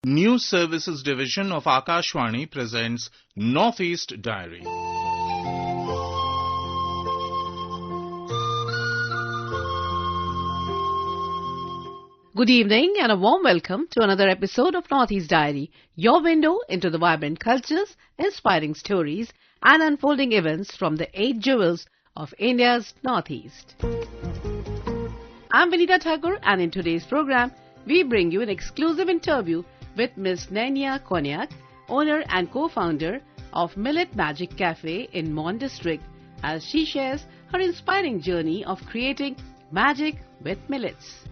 News Services Division of Akashvani presents Northeast Diary. Good evening and a warm welcome to another episode of Northeast Diary, your window into the vibrant cultures, inspiring stories and unfolding events from the 8 jewels of India's Northeast. I'm Vinita Thakur, and in today's program, we bring you an exclusive interview with Ms. Naina Konyak, owner and co-founder of Millet Magic Cafe in Mon District, as she shares her inspiring journey of creating magic with millets.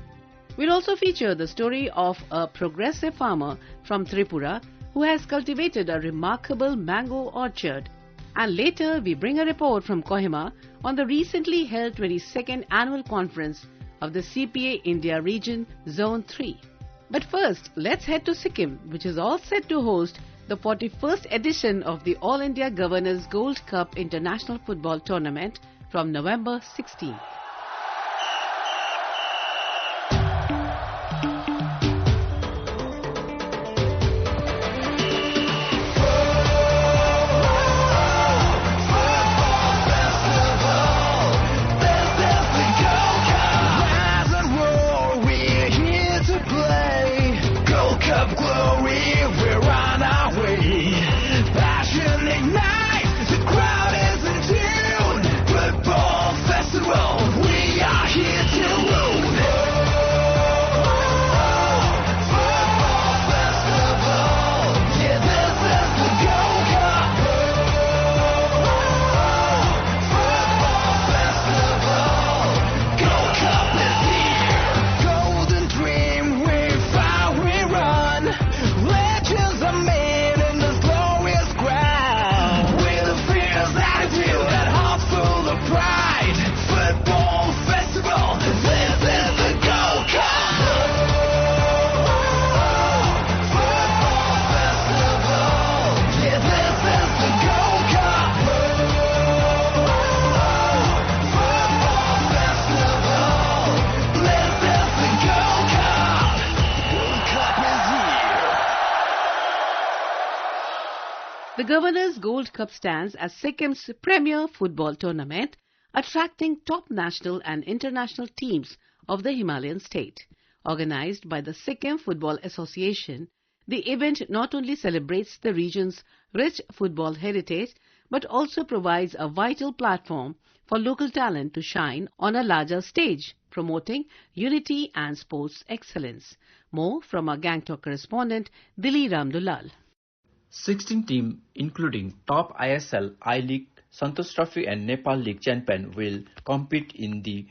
We'll also feature the story of a progressive farmer from Tripura who has cultivated a remarkable mango orchard. And later, we bring a report from Kohima on the recently held 22nd Annual Conference of the CPA India Region Zone 3. But first, let's head to Sikkim, which is all set to host the 41st edition of the All India Governors Gold Cup International Football Tournament from November 16th. The Governors Gold Cup stands as Sikkim's premier football tournament, attracting top national and international teams of the Himalayan state. Organized by the Sikkim Football Association, the event not only celebrates the region's rich football heritage, but also provides a vital platform for local talent to shine on a larger stage, promoting unity and sports excellence. More from our Gangtok correspondent, Dili Ramdulal. 16 teams, including top ISL, I-League, Santosh Trophy and Nepal League champion, will compete in the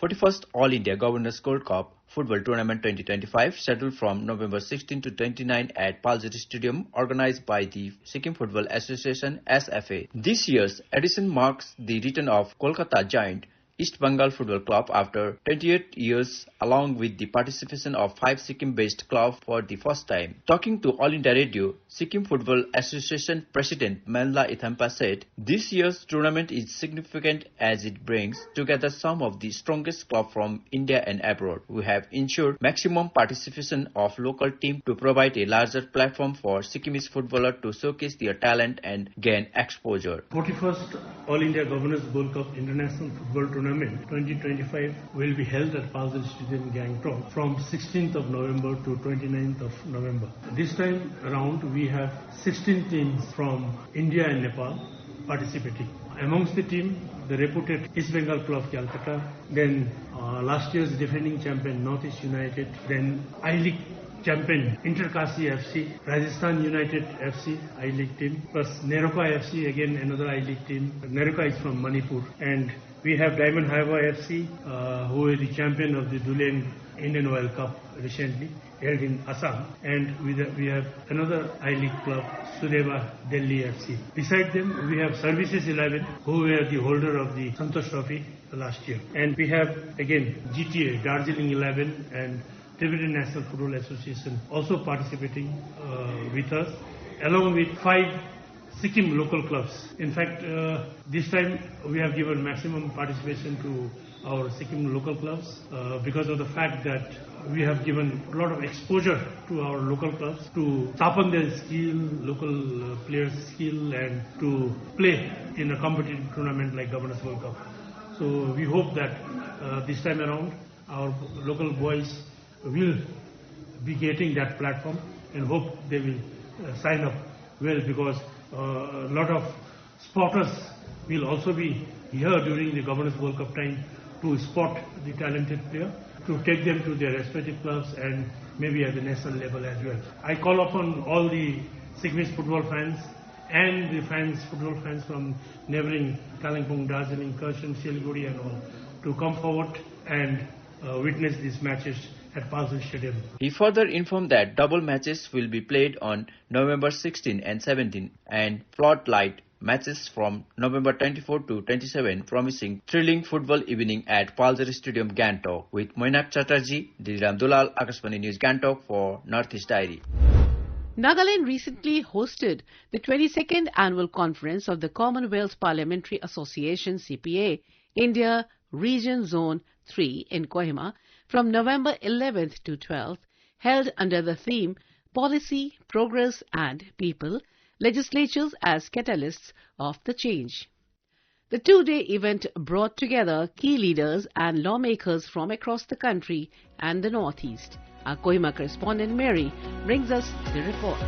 41st All India Governors Gold Cup Football Tournament 2025, scheduled from November 16 to 29 at Paljari Stadium, organized by the Sikkim Football Association (SFA). This year's edition marks the return of Kolkata giant East Bengal Football Club after 28 years, along with the participation of 5 Sikkim-based clubs for the first time. Talking to All India Radio, Sikkim Football Association President Manla Ithampa said, "This year's tournament is significant as it brings together some of the strongest clubs from India and abroad. We have ensured maximum participation of local teams to provide a larger platform for Sikkimese footballers to showcase their talent and gain exposure." 41st All India Governors Gold Cup International Football Tournament 2025 will be held at Paljari Stadium, Gangtok from 16th of November to 29th of November. This time around we have 16 teams from India and Nepal participating. Amongst the team, the reputed East Bengal Club Calcutta, then last year's defending champion Northeast United, then I-League champion Interkasi FC, Rajasthan United FC I-League team, plus Neroka FC, again another I-League team. Neroka is from Manipur, and we have Diamond Harbour FC, who is the champion of the Dulen Indian Oil Cup recently held in Assam, and we have another I-League club, Sudeva Delhi FC. Beside them, we have Services 11, who were the holder of the Santosh Trophy last year, and we have again GTA, Darjeeling 11, and Tibetan National Football Association also participating with us, along with 5 Sikkim local clubs. In fact, this time we have given maximum participation to our Sikkim local clubs because of the fact that we have given a lot of exposure to our local clubs to sharpen their skill, local players' skill, and to play in a competitive tournament like Governors World Cup. So we hope that this time around our local boys will be getting that platform and hope they will sign up well, because a lot of spotters will also be here during the Governors World Cup time to spot the talented player, to take them to their respective clubs and maybe at the national level as well. I call upon all the Sikkimese football fans and the football fans from neighboring Kalimpong, Darjeeling, Karsan, Siliguri and all to come forward and witness these matches at Palsel Stadium. He further informed that double matches will be played on November 16 and 17 and floodlight matches from November 24 to 27, promising thrilling football evening at Palsel Stadium, Gangtok. With Moinak Chatterjee, Diliram Dulal, Akashvani News, Gangtok for Northeast Diary. Nagaland recently hosted the 22nd Annual Conference of the Commonwealth Parliamentary Association CPA India Region Zone 3 in Kohima from November 11th to 12th, held under the theme Policy, Progress and People, Legislatures as Catalysts of the Change. The two-day event brought together key leaders and lawmakers from across the country and the Northeast. Our Kohima correspondent Mary brings us the report.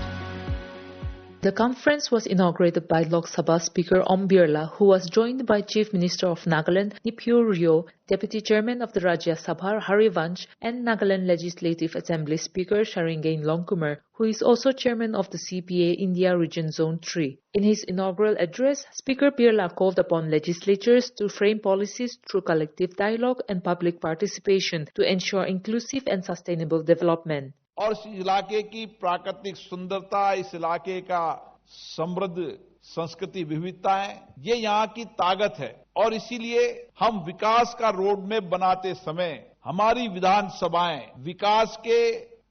The conference was inaugurated by Lok Sabha Speaker Om Birla, who was joined by Chief Minister of Nagaland Nipio Rio, Deputy Chairman of the Rajya Sabha Harivansh, and Nagaland Legislative Assembly Speaker Sharingain Longkumar, who is also Chairman of the CPA India Region Zone 3. In his inaugural address, Speaker Birla called upon legislatures to frame policies through collective dialogue and public participation to ensure inclusive and sustainable development. और इस इलाके की प्राकृतिक सुंदरता, इस इलाके का समृद्ध संस्कृति विविधताएं, ये यहाँ की ताकत है और इसीलिए हम विकास का रोड मैप बनाते समय हमारी विधानसभाएं विकास के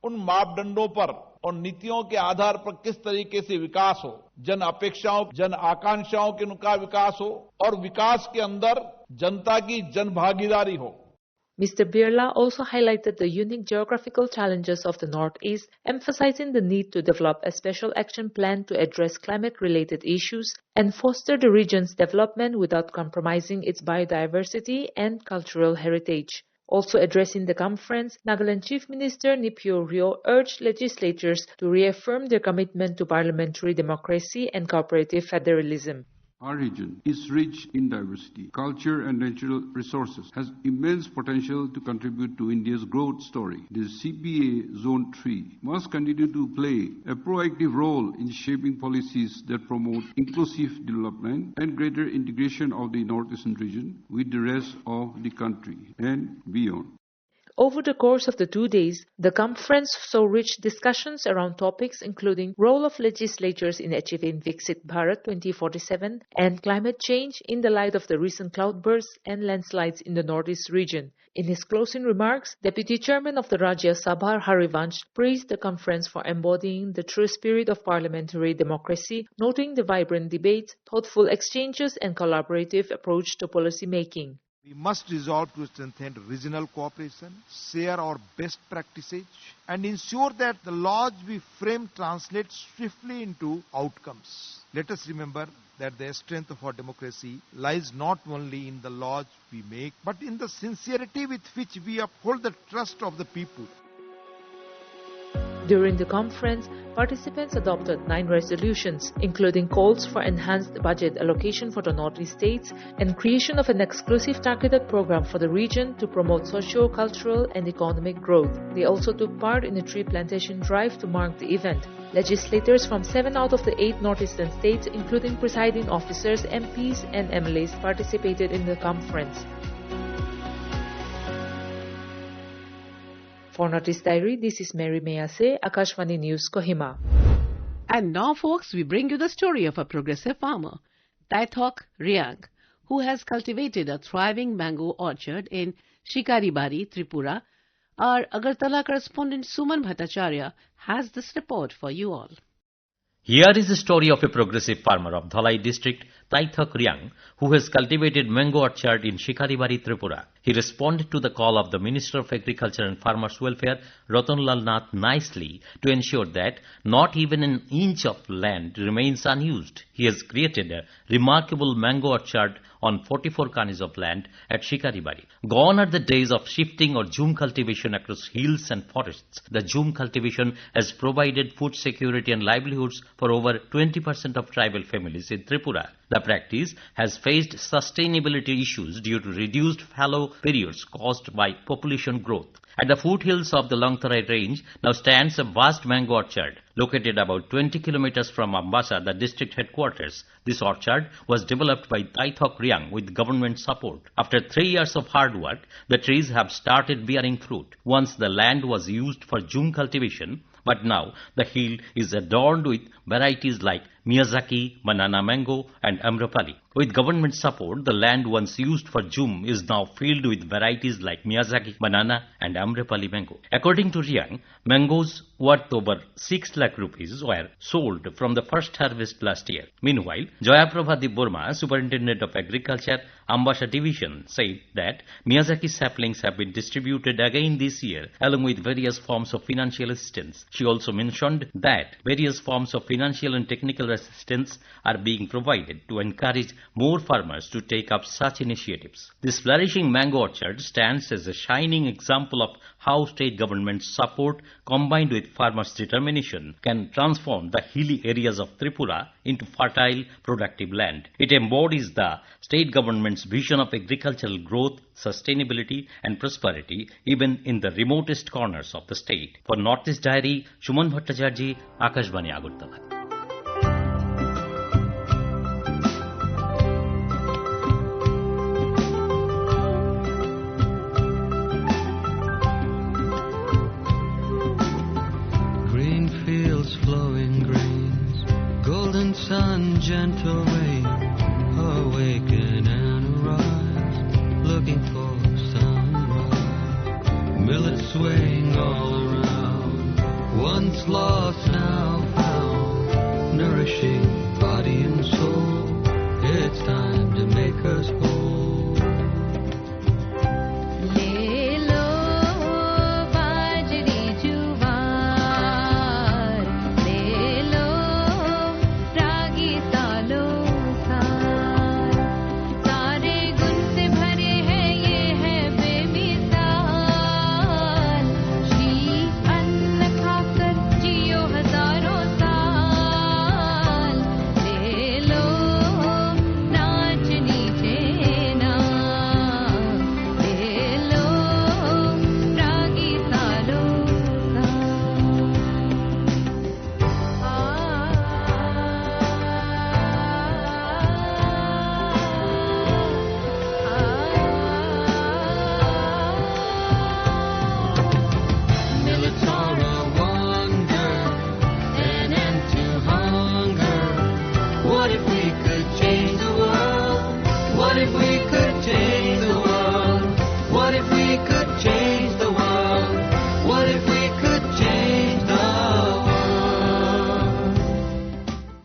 उन मापदंडों पर और नीतियों के आधार पर किस तरीके से विकास हो, जन अपेक्षाओं, जन आकांक्षाओं के उनका विकास हो और विकास के अंदर जनता की जन भागीदारी हो. Mr. Birla also highlighted the unique geographical challenges of the Northeast, emphasizing the need to develop a special action plan to address climate-related issues and foster the region's development without compromising its biodiversity and cultural heritage. Also addressing the conference, Nagaland Chief Minister Nipio Rio urged legislatures to reaffirm their commitment to parliamentary democracy and cooperative federalism. Our region is rich in diversity, culture and natural resources, has immense potential to contribute to India's growth story. The CPA Zone 3 must continue to play a proactive role in shaping policies that promote inclusive development and greater integration of the Northeastern region with the rest of the country and beyond. Over the course of the 2 days, the conference saw rich discussions around topics including role of legislatures in achieving Viksit Bharat 2047 and climate change in the light of the recent cloudbursts and landslides in the Northeast region. In his closing remarks, Deputy Chairman of the Rajya Sabha Harivansh praised the conference for embodying the true spirit of parliamentary democracy, noting the vibrant debates, thoughtful exchanges and collaborative approach to policy making. We must resolve to strengthen regional cooperation, share our best practices, and ensure that the laws we frame translate swiftly into outcomes. Let us remember that the strength of our democracy lies not only in the laws we make, but in the sincerity with which we uphold the trust of the people. During the conference, participants adopted 9 resolutions, including calls for enhanced budget allocation for the Northeast states and creation of an exclusive targeted program for the region to promote socio-cultural and economic growth. They also took part in a tree plantation drive to mark the event. Legislators from 7 out of the 8 northeastern states, including presiding officers, MPs and MLAs, participated in the conference. For Northeast Diary, this is Mary Mayase, Akashvani News, Kohima. And now, folks, we bring you the story of a progressive farmer, Taithok Riang, who has cultivated a thriving mango orchard in Shikaribari, Tripura. Our Agartala correspondent Suman Bhattacharya has this report for you all. Here is the story of a progressive farmer of Dhalai district, Taithak Riang, who has cultivated mango orchard in Shikaribari, Tripura. He responded to the call of the Minister of Agriculture and Farmers Welfare, Ratanlal Nath, nicely to ensure that not even an inch of land remains unused. He has created a remarkable mango orchard on 44 kanis of land at Shikaribari. Gone are the days of shifting or jhum cultivation across hills and forests. The jhum cultivation has provided food security and livelihoods for over 20% of tribal families in Tripura. The practice has faced sustainability issues due to reduced fallow periods caused by population growth. At the foothills of the Longtarai range now stands a vast mango orchard. Located about 20 kilometers from Ambassa, the district headquarters, this orchard was developed by Taithak Riang with government support. After 3 years of hard work, the trees have started bearing fruit. Once the land was used for jhum cultivation, but now the hill is adorned with varieties like Miyazaki, banana mango and Amrapali. With government support, the land once used for jhum is now filled with varieties like Miyazaki, banana and Amrapali mango. According to Riang, mangoes worth over 6 lakh rupees were sold from the first harvest last year. Meanwhile, Jayaprabha Dibburma, Superintendent of Agriculture, Ambassa Division, said that Miyazaki saplings have been distributed again this year along with various forms of financial assistance. She also mentioned that various forms of financial and technical assistance are being provided to encourage more farmers to take up such initiatives. This flourishing mango orchard stands as a shining example of how state government's support combined with farmers' determination can transform the hilly areas of Tripura into fertile, productive land. It embodies the state government's vision of agricultural growth, sustainability and prosperity even in the remotest corners of the state. For Northeast Diary, Shuman Bhattacharjee, Akashvani Agartala. Flowing grains, golden sun, gentle rain, awaken and arise, looking for sunrise. Millet swaying all around, once lost now found, nourishing body and soul. It's time to make us whole.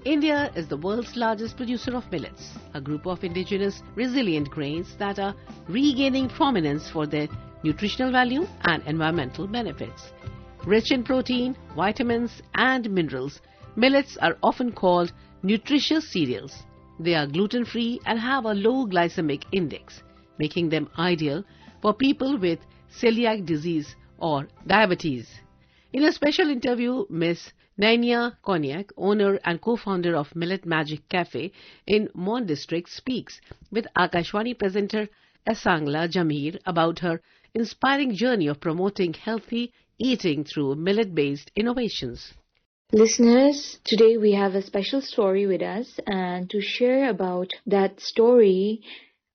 India is the world's largest producer of millets, a group of indigenous resilient grains that are regaining prominence for their nutritional value and environmental benefits. Rich in protein, vitamins and minerals, millets are often called nutritious cereals. They are gluten-free and have a low glycemic index, making them ideal for people with celiac disease or diabetes. In a special interview, Ms. Nainia Konyak, owner and co-founder of Millet Magic Cafe in Mon District, speaks with Akashvani presenter Asangla Jamir about her inspiring journey of promoting healthy eating through millet-based innovations. Listeners, today we have a special story with us, and to share about that story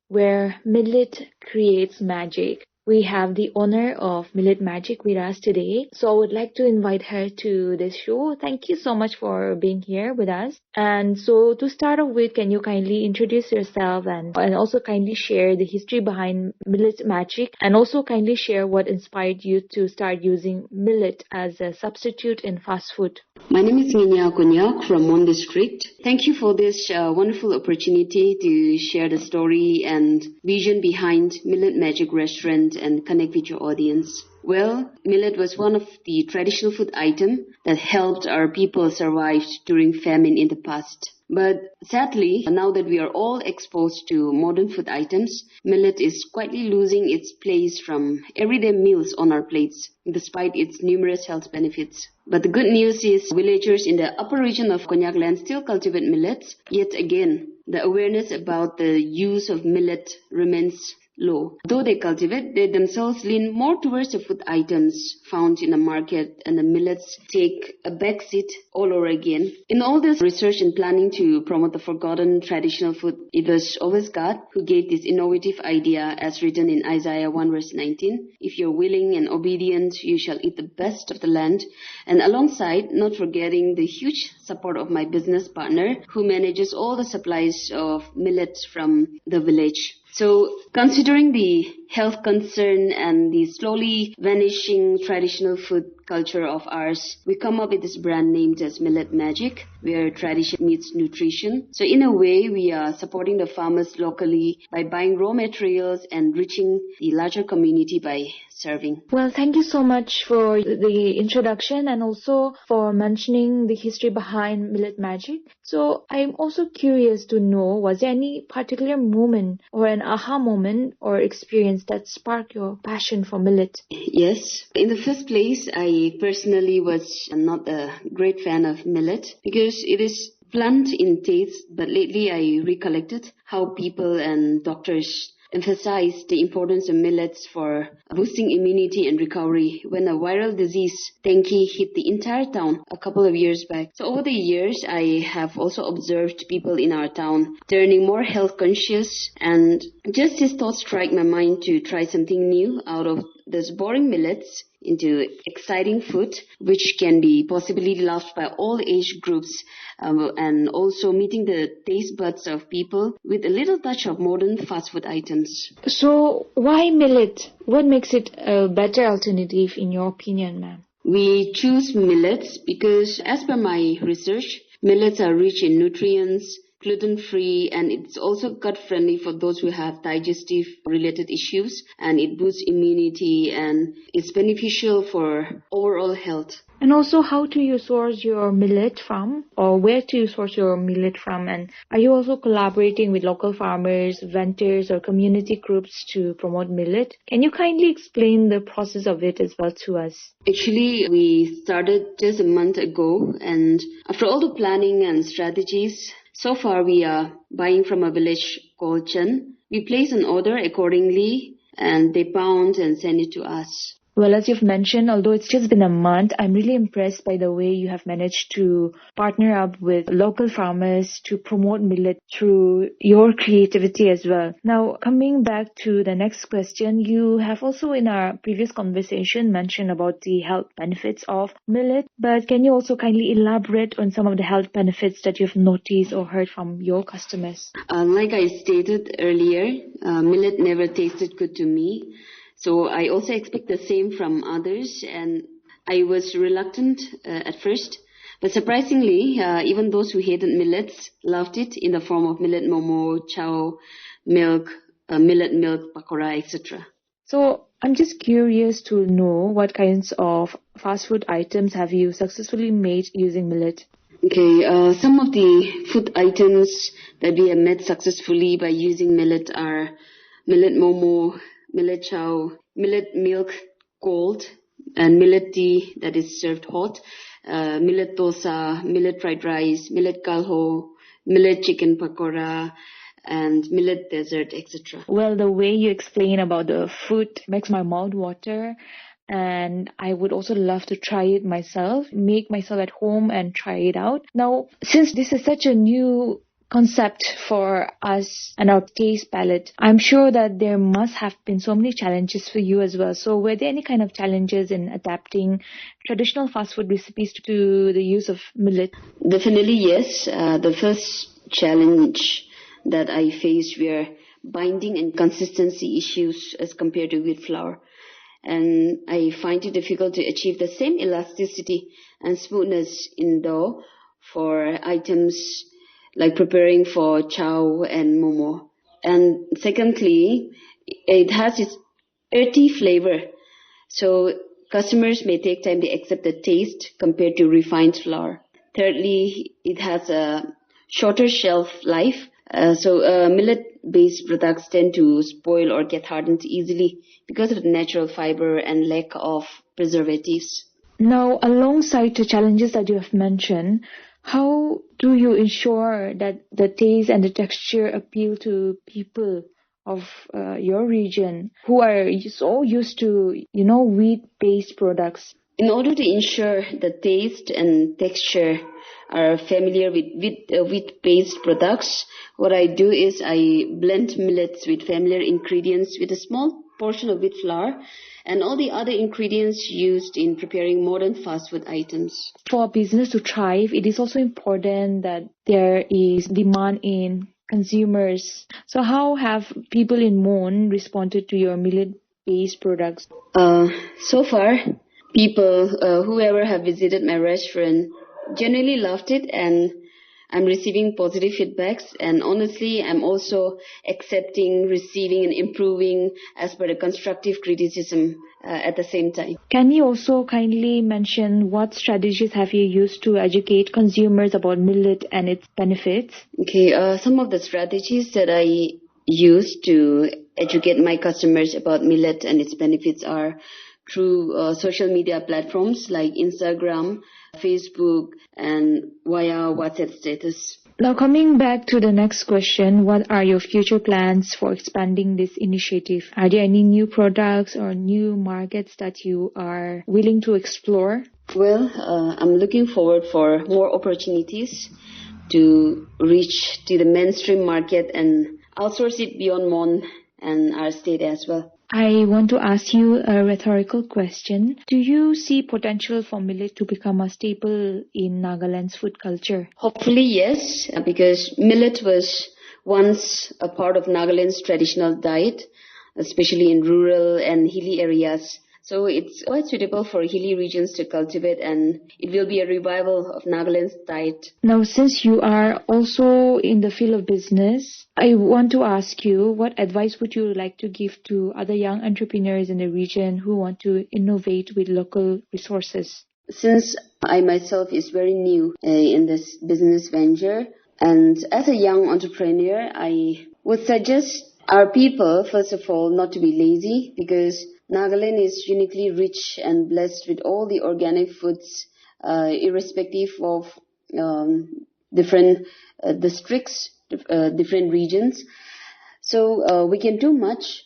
where millet creates magic. we have the owner of Millet Magic with us today. So I would like to invite her to this show. Thank you so much for being here with us. And so to start off with, can you kindly introduce yourself and also kindly share the history behind Millet Magic, and also kindly share what inspired you to start using millet as a substitute in fast food? My name is Nginya Kunyak from Mon District. Thank you for this wonderful opportunity to share the story and vision behind Millet Magic Restaurant and connect with your audience. Well, millet was one of the traditional food items that helped our people survive during famine in the past. But sadly, now that we are all exposed to modern food items, millet is quietly losing its place from everyday meals on our plates, despite its numerous health benefits. But the good news is villagers in the upper region of Konyak land still cultivate millets. Yet again, the awareness about the use of millet remains low. Though they cultivate, they themselves lean more towards the food items found in the market, and the millets take a backseat all over again. In all this research and planning to promote the forgotten traditional food, it was always God who gave this innovative idea, as written in Isaiah 1 verse 19. If you're willing and obedient, you shall eat the best of the land. And alongside, not forgetting the huge support of my business partner, who manages all the supplies of millet from the village. So, considering the health concern and the slowly vanishing traditional food culture of ours, we come up with this brand named as Millet Magic, where tradition meets nutrition. So in a way, we are supporting the farmers locally by buying raw materials and reaching the larger community by serving. Well, thank you so much for the introduction and also for mentioning the history behind Millet Magic. So I'm also curious to know, was there any particular moment or an aha moment or experience that sparked your passion for millet? Yes. In the first place, I personally was not a great fan of millet because it is blunt in taste, but lately I recollected how people and doctors emphasize the importance of millets for boosting immunity and recovery when a viral disease, dengue, hit the entire town a couple of years back. So over the years, I have also observed people in our town turning more health conscious, and just this thought struck my mind to try something new out of those boring millets into exciting food, which can be possibly loved by all age groups, and also meeting the taste buds of people with a little touch of modern fast food items. So why millet? What makes it a better alternative in your opinion, ma'am? We choose millets because, as per my research, millets are rich in nutrients, gluten-free, and it's also gut-friendly for those who have digestive-related issues, and it boosts immunity, and it's beneficial for overall health. And also, how do you source your millet from, or where do you source your millet from? And are you also collaborating with local farmers, vendors, or community groups to promote millet? Can you kindly explain the process of it as well to us? Actually, we started just a month ago, and after all the planning and strategies, so far we are buying from a village called Chen. We place an order accordingly, and they pound and send it to us. Well, as you've mentioned, although it's just been a month, I'm really impressed by the way you have managed to partner up with local farmers to promote millet through your creativity as well. Now, coming back to the next question, you have also in our previous conversation mentioned about the health benefits of millet, but can you also kindly elaborate on some of the health benefits that you've noticed or heard from your customers? Like I stated earlier, millet never tasted good to me. So I also expect the same from others, and I was reluctant at first. But surprisingly, even those who hated millets loved it in the form of millet momo, chow, milk, millet milk, pakora, etc. So I'm just curious to know what kinds of fast food items have you successfully made using millet? Okay, some of the food items that we have made successfully by using millet are millet momo, millet chow, millet milk cold, and millet tea that is served hot, millet dosa, millet fried rice, millet kalho, millet chicken pakora, and millet dessert, etc. Well, the way you explain about the food makes my mouth water, and I would also love to try it myself, make myself at home and try it out. Now, since this is such a new concept for us and our taste palette, I'm sure that there must have been so many challenges for you as well. So were there any kind of challenges in adapting traditional fast food recipes to the use of millet? Definitely, yes. The first challenge that I faced were binding and consistency issues as compared to wheat flour. And I find it difficult to achieve the same elasticity and smoothness in dough for items like preparing for chow and momo. And secondly, it has its earthy flavor. So customers may take time to accept the taste compared to refined flour. Thirdly, it has a shorter shelf life. So millet-based products tend to spoil or get hardened easily because of the natural fiber and lack of preservatives. Now, alongside the challenges that you have mentioned, how do you ensure that the taste and the texture appeal to people of your region who are so used to, wheat-based products? In order to ensure the taste and texture are familiar with wheat-based products, what I do is I blend millets with familiar ingredients with a small portion of wheat flour and all the other ingredients used in preparing modern fast food items. For a business to thrive, it is also important that there is demand in consumers. So how have people in Mon responded to your millet-based products? So far, people, whoever have visited my restaurant, generally loved it, and I'm receiving positive feedbacks, and honestly, I'm also accepting, receiving, and improving as per the constructive criticism at the same time. Can you also kindly mention what strategies have you used to educate consumers about millet and its benefits? Okay, some of the strategies that I use to educate my customers about millet and its benefits are through social media platforms like Instagram, Facebook, and via WhatsApp status. Now, coming back to the next question, what are your future plans for expanding this initiative? Are there any new products or new markets that you are willing to explore? Well, I'm looking forward for more opportunities to reach to the mainstream market and outsource it beyond Mon and our state as well. I want to ask you a rhetorical question. Do you see potential for millet to become a staple in Nagaland's food culture? Hopefully, yes, because millet was once a part of Nagaland's traditional diet, especially in rural and hilly areas. So it's quite suitable for hilly regions to cultivate, and it will be a revival of Nagaland's diet. Now, since you are also in the field of business, I want to ask you, what advice would you like to give to other young entrepreneurs in the region who want to innovate with local resources? Since I myself is very new in this business venture, and as a young entrepreneur, I would suggest our people, first of all, not to be lazy, because Nagaland is uniquely rich and blessed with all the organic foods, irrespective of different districts, different regions. So we can do much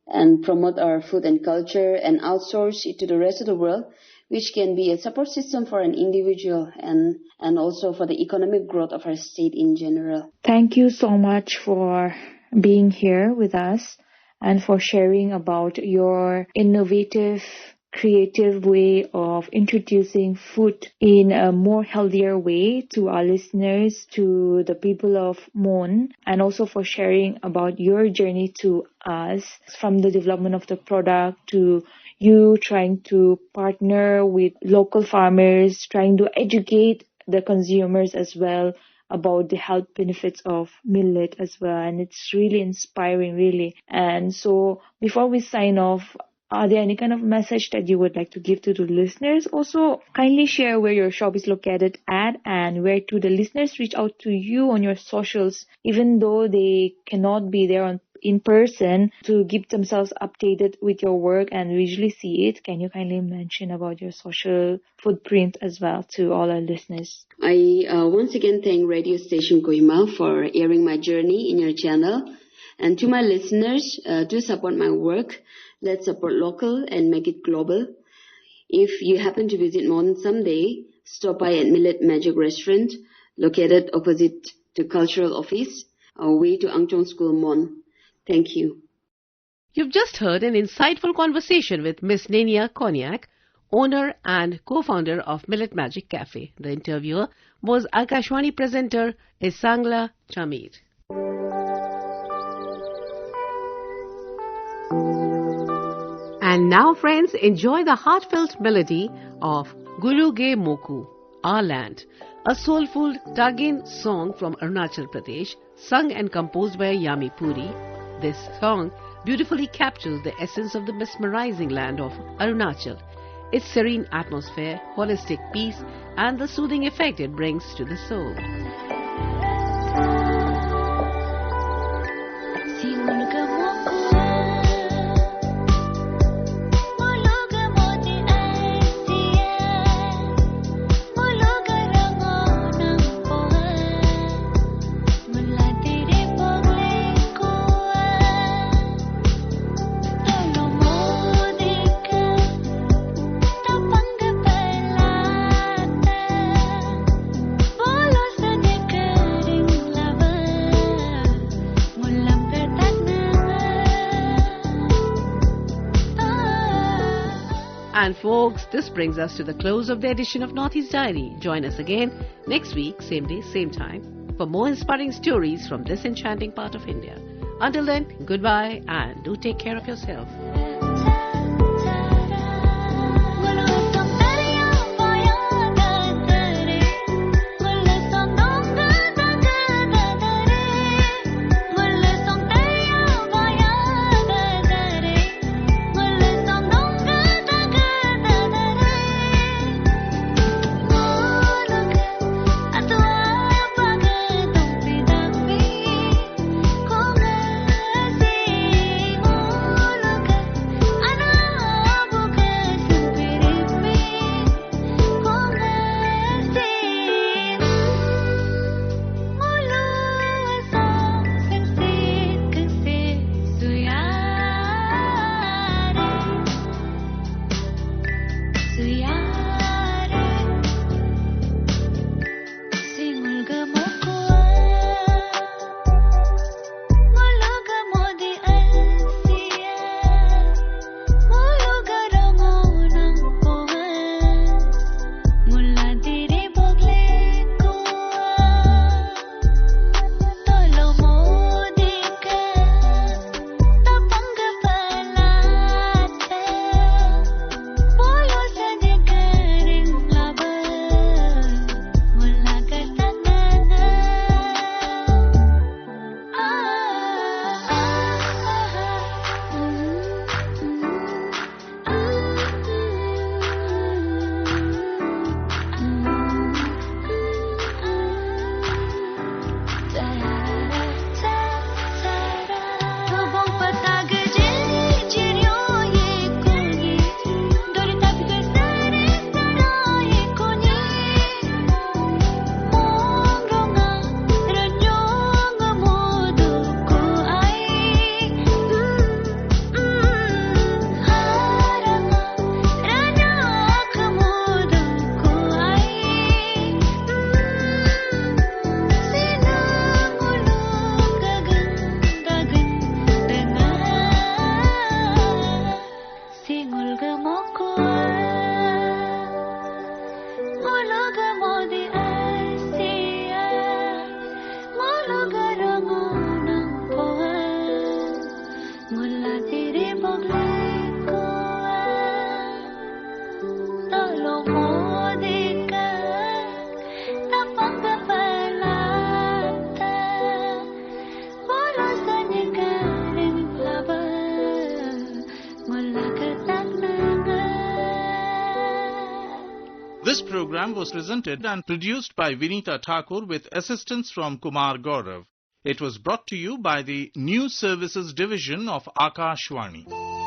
and promote our food and culture and outsource it to the rest of the world, which can be a support system for an individual and also for the economic growth of our state in general. Thank you so much for being here with us and for sharing about your innovative, creative way of introducing food in a more healthier way to our listeners, to the people of Mon, and also for sharing about your journey to us from the development of the product to you trying to partner with local farmers, trying to educate the consumers as well about the health benefits of millet as well. And it's really inspiring, really. And so before we sign off, are there any kind of message that you would like to give to the listeners? Also, kindly share where your shop is located at and where to the listeners reach out to you on your socials, even though they cannot be there in person, to keep themselves updated with your work and visually see it. Can you kindly mention about your social footprint as well to all our listeners? I once again thank Radio Station Kohima for airing my journey in your channel. And to my listeners, do support my work. Let's support local and make it global. If you happen to visit Mon someday, stop by at Millet Magic Restaurant, located opposite to Cultural Office, our way to Angchong School, Mon. Thank you. You've just heard an insightful conversation with Miss Nenia Konyak, owner and co-founder of Millet Magic Cafe. The interviewer was Akashwani presenter Isangla Chamir. And now, friends, enjoy the heartfelt melody of Guluge Moku, Our Land, a soulful Tagin song from Arunachal Pradesh, sung and composed by Yami Puri. This song beautifully captures the essence of the mesmerizing land of Arunachal, its serene atmosphere, holistic peace, and the soothing effect it brings to the soul. And folks, this brings us to the close of the edition of Northeast Diary. Join us again next week, same day, same time, for more inspiring stories from this enchanting part of India. Until then, goodbye and do take care of yourself. This program was presented and produced by Vinita Thakur with assistance from Kumar Gaurav. It was brought to you by the News Services Division of Akashwani.